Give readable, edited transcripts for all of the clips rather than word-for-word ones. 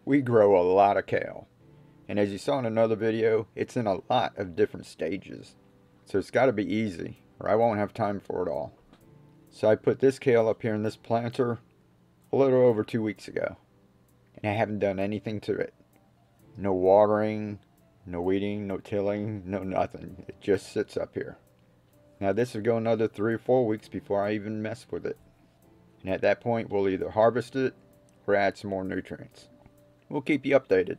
We grow a lot of kale, and as you saw in another video, it's in a lot of different stages. So it's got to be easy, or I won't have time for it all. So I put this kale up here in this planter a little over 2 weeks ago, and I haven't done anything to it. No watering, no weeding, no tilling, no nothing. It just sits up here. Now this will go another 3 or 4 weeks before I even mess with it. And at that point, we'll either harvest it or add some more nutrients. We'll keep you updated.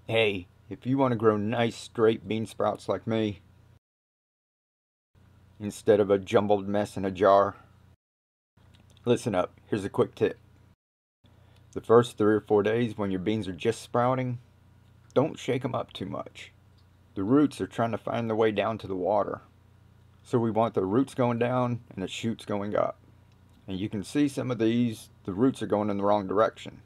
Hey, if you want to grow nice straight bean sprouts like me, instead of a jumbled mess in a jar, listen up, here's a quick tip. The first 3 or 4 days when your beans are just sprouting, don't shake them up too much. The roots are trying to find their way down to the water. So we want the roots going down and the shoots going up. And you can see some of these, the roots are going in the wrong direction.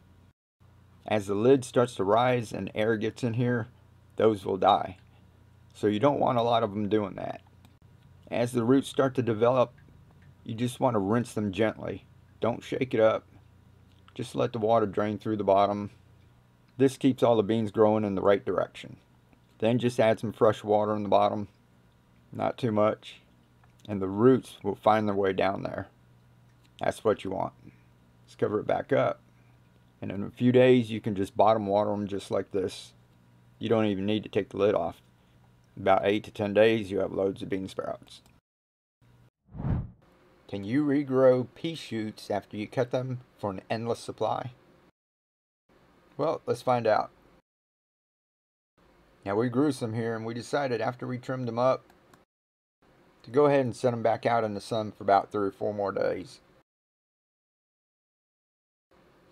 As the lid starts to rise and air gets in here, those will die. So you don't want a lot of them doing that. As the roots start to develop, you just want to rinse them gently. Don't shake it up. Just let the water drain through the bottom. This keeps all the beans growing in the right direction. Then just add some fresh water in the bottom. Not too much. And the roots will find their way down there. That's what you want. Let's cover it back up. And in a few days, you can just bottom water them just like this. You don't even need to take the lid off. About 8 to 10 days, you have loads of bean sprouts. Can you regrow pea shoots after you cut them for an endless supply? Well, let's find out. Now we grew some here and we decided after we trimmed them up to go ahead and set them back out in the sun for about 3 or 4 more days.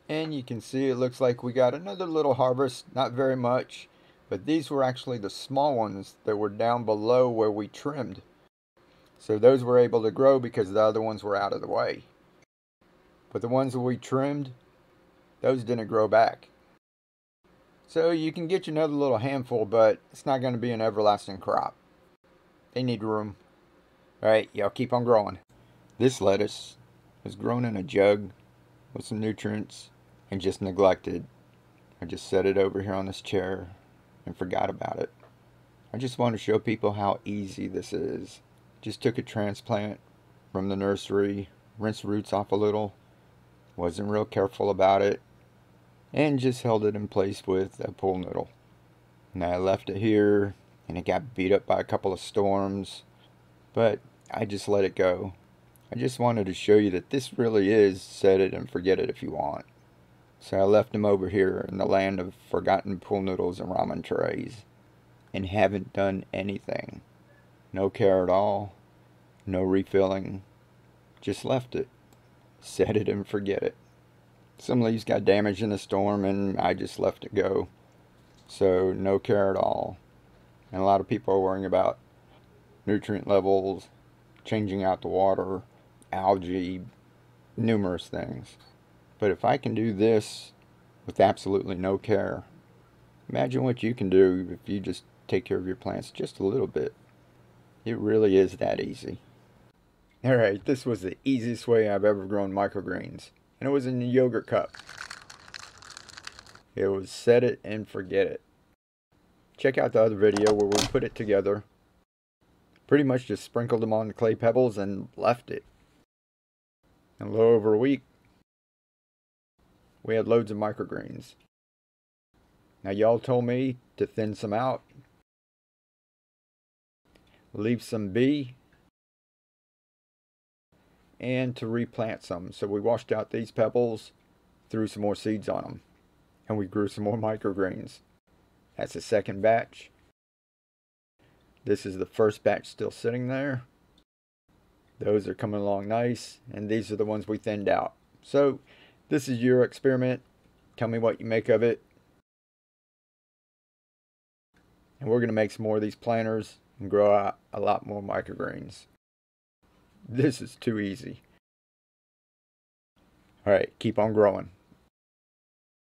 And you can see it looks like we got another little harvest, not very much, but these were actually the small ones that were down below where we trimmed. So those were able to grow because the other ones were out of the way. But the ones that we trimmed, those didn't grow back. So you can get you another little handful, but it's not going to be an everlasting crop. They need room. Alright, y'all keep on growing. This lettuce was grown in a jug with some nutrients and just neglected. I just set it over here on this chair and forgot about it. I just want to show people how easy this is. Just took a transplant from the nursery, rinsed roots off a little, wasn't real careful about it, and just held it in place with a pool noodle. And I left it here and it got beat up by a couple of storms, but I just let it go. I just wanted to show you that this really is set it and forget it if you want. So I left them over here in the land of forgotten pool noodles and ramen trays. and haven't done anything. No care at all, no refilling, just left it. Set it and forget it. Some leaves got damaged in the storm and I just left it go. So no care at all. And a lot of people are worrying about nutrient levels, changing out the water, algae, numerous things. But if I can do this with absolutely no care, imagine what you can do if you just take care of your plants just a little bit. It really is that easy. Alright, this was the easiest way I've ever grown microgreens. And it was in a yogurt cup. It was set it and forget it. Check out the other video where we put it together. Pretty much just sprinkled them on the clay pebbles and left it. In a little over a week, we had loads of microgreens. Now y'all told me to thin some out, leave some be, and to replant some. So we washed out these pebbles, threw some more seeds on them, and we grew some more microgreens. That's the second batch. This is the first batch still sitting there. Those are coming along nice, and these are the ones we thinned out. So this is your experiment. Tell me what you make of it. And we're going to make some more of these planters and grow out a lot more microgreens. This is too easy. Alright, keep on growing.